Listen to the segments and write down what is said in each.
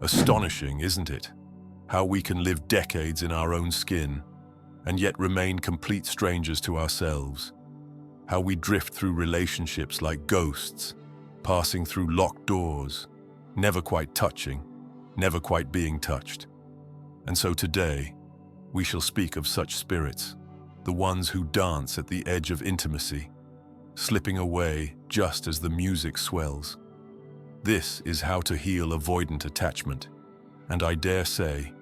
Astonishing, isn't it? How we can live decades in our own skin and yet remain complete strangers to ourselves. How we drift through relationships like ghosts, passing through locked doors, never quite touching, never quite being touched. And so today, we shall speak of such spirits, the ones who dance at the edge of intimacy, slipping away just as the music swells. This is how to heal avoidant attachment, and I dare say,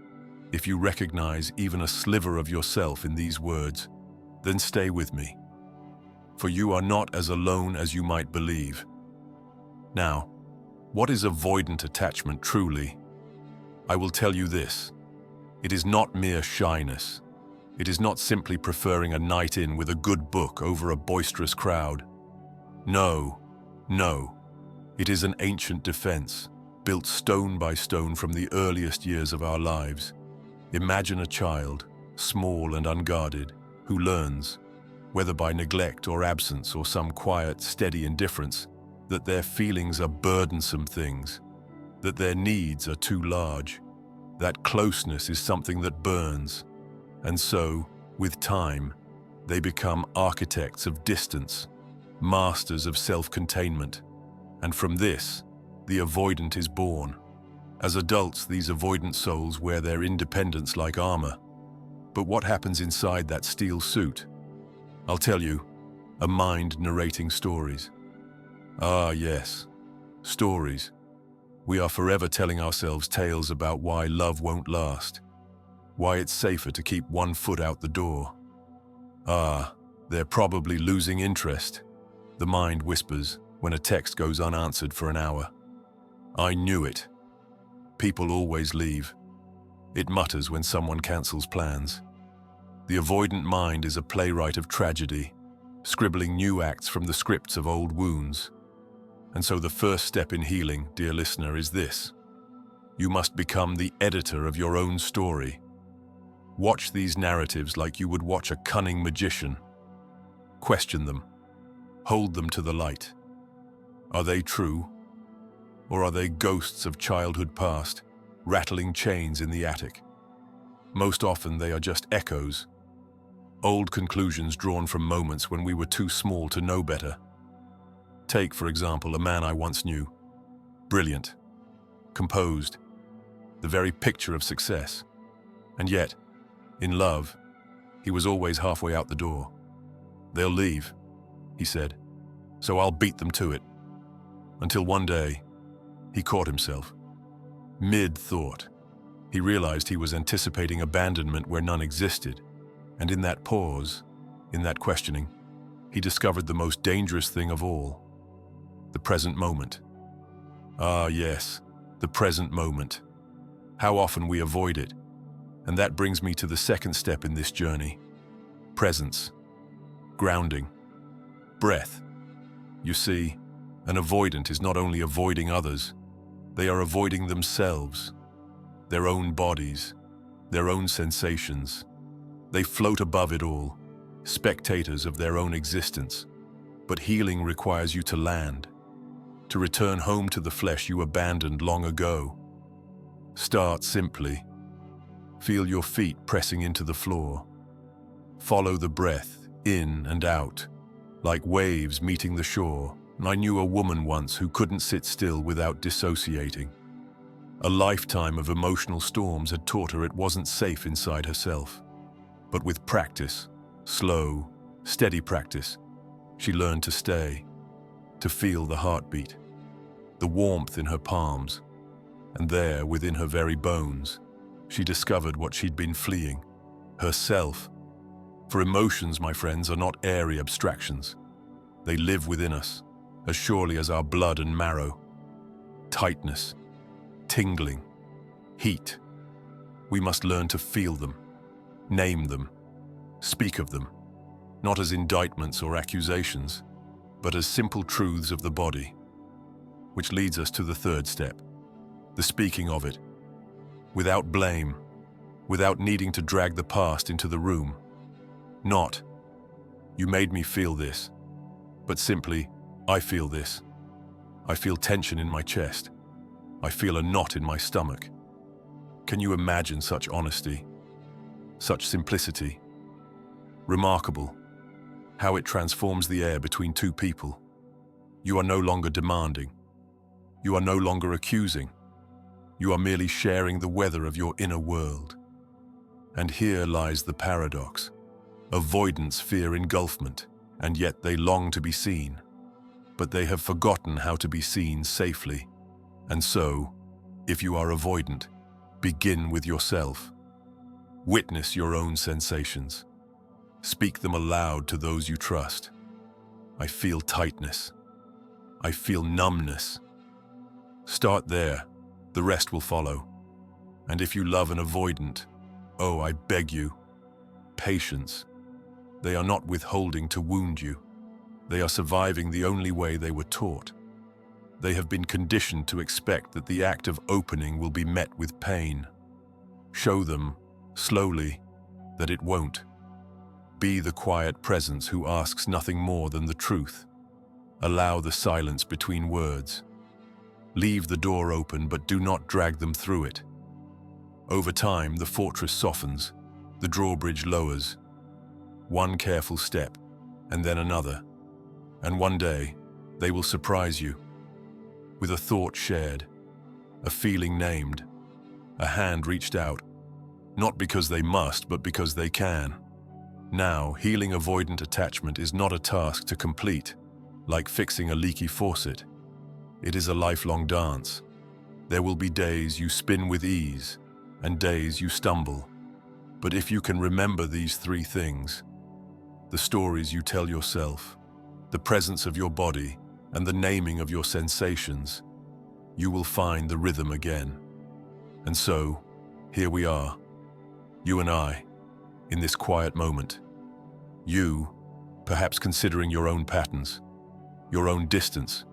if you recognize even a sliver of yourself in these words, then stay with me. For you are not as alone as you might believe. Now, what is avoidant attachment truly? I will tell you this. It is not mere shyness. It is not simply preferring a night in with a good book over a boisterous crowd. No. It is an ancient defense, built stone by stone from the earliest years of our lives. Imagine a child, small and unguarded, who learns, whether by neglect or absence or some quiet, steady indifference, that their feelings are burdensome things, that their needs are too large, that closeness is something that burns. And so, with time, they become architects of distance, masters of self-containment. And from this, the avoidant is born. As adults, these avoidant souls wear their independence like armor. But what happens inside that steel suit? I'll tell you, a mind narrating stories. Ah, yes, stories. We are forever telling ourselves tales about why love won't last, why it's safer to keep one foot out the door. Ah, they're probably losing interest, the mind whispers when a text goes unanswered for an hour. I knew it. People always leave. It mutters when someone cancels plans. The avoidant mind is a playwright of tragedy, scribbling new acts from the scripts of old wounds. And so the first step in healing, dear listener, is this. You must become the editor of your own story. Watch these narratives like you would watch a cunning magician. Question them. Hold them to the light. Are they true? Or are they ghosts of childhood past, rattling chains in the attic? Most often they are just echoes, old conclusions drawn from moments when we were too small to know better. Take, for example, a man I once knew. Brilliant, composed, the very picture of success. And yet, in love, he was always halfway out the door. They'll leave, he said, so I'll beat them to it. Until one day, he caught himself. Mid-thought, he realized he was anticipating abandonment where none existed. And in that pause, in that questioning, he discovered the most dangerous thing of all, the present moment. Ah, yes, the present moment. How often we avoid it. And that brings me to the second step in this journey. Presence. Grounding. Breath. You see, an avoidant is not only avoiding others, they are avoiding themselves, their own bodies, their own sensations. They float above it all, spectators of their own existence. But healing requires you to land, to return home to the flesh you abandoned long ago. Start simply. Feel your feet pressing into the floor. Follow the breath in and out, like waves meeting the shore. I knew a woman once who couldn't sit still without dissociating. A lifetime of emotional storms had taught her it wasn't safe inside herself. But with practice, slow, steady practice, she learned to stay, to feel the heartbeat, the warmth in her palms, and there, within her very bones, she discovered what she'd been fleeing, herself. For emotions, my friends, are not airy abstractions. They live within us, as surely as our blood and marrow. Tightness, tingling, heat. We must learn to feel them, name them, speak of them, not as indictments or accusations, but as simple truths of the body. Which leads us to the third step, the speaking of it, without blame, without needing to drag the past into the room. Not, you made me feel this, but simply, I feel this. I feel tension in my chest. I feel a knot in my stomach. Can you imagine such honesty? Such simplicity? Remarkable. How it transforms the air between two people. You are no longer demanding. You are no longer accusing. You are merely sharing the weather of your inner world. And here lies the paradox. Avoidance fear engulfment, and yet they long to be seen. But they have forgotten how to be seen safely. And so, if you are avoidant, begin with yourself. Witness your own sensations. Speak them aloud to those you trust. I feel tightness. I feel numbness. Start there, the rest will follow. And if you love an avoidant, oh, I beg you, patience. They are not withholding to wound you. They are surviving the only way they were taught. They have been conditioned to expect that the act of opening will be met with pain. Show them, slowly, that it won't. Be the quiet presence who asks nothing more than the truth. Allow the silence between words. Leave the door open, but do not drag them through it. Over time, the fortress softens, the drawbridge lowers. One careful step, and then another. And one day, they will surprise you. With a thought shared, a feeling named, a hand reached out, not because they must, but because they can. Now, healing avoidant attachment is not a task to complete, like fixing a leaky faucet. It is a lifelong dance. There will be days you spin with ease, and days you stumble. But if you can remember these three things, the stories you tell yourself, the presence of your body, and the naming of your sensations, you will find the rhythm again. And so, here we are, you and I, in this quiet moment. You, perhaps considering your own patterns, your own distance,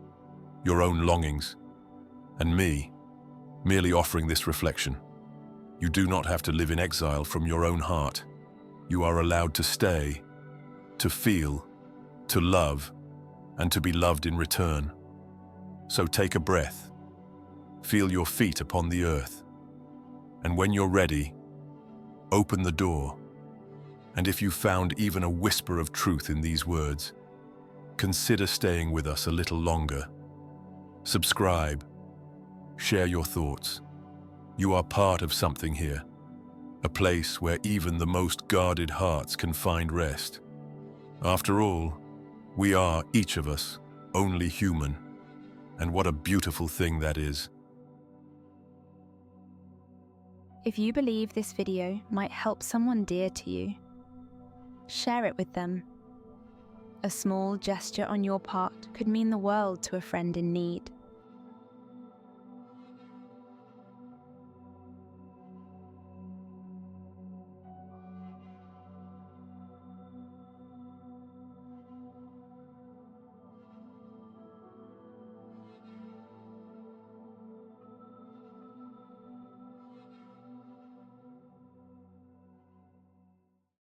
your own longings, and me, merely offering this reflection. You do not have to live in exile from your own heart. You are allowed to stay, to feel, to love, and to be loved in return. So take a breath, feel your feet upon the earth, and when you're ready, open the door. And if you found even a whisper of truth in these words, consider staying with us a little longer. Subscribe, share your thoughts. You are part of something here, a place where even the most guarded hearts can find rest. After all, we are, each of us, only human, and what a beautiful thing that is. If you believe this video might help someone dear to you, share it with them. A small gesture on your part could mean the world to a friend in need.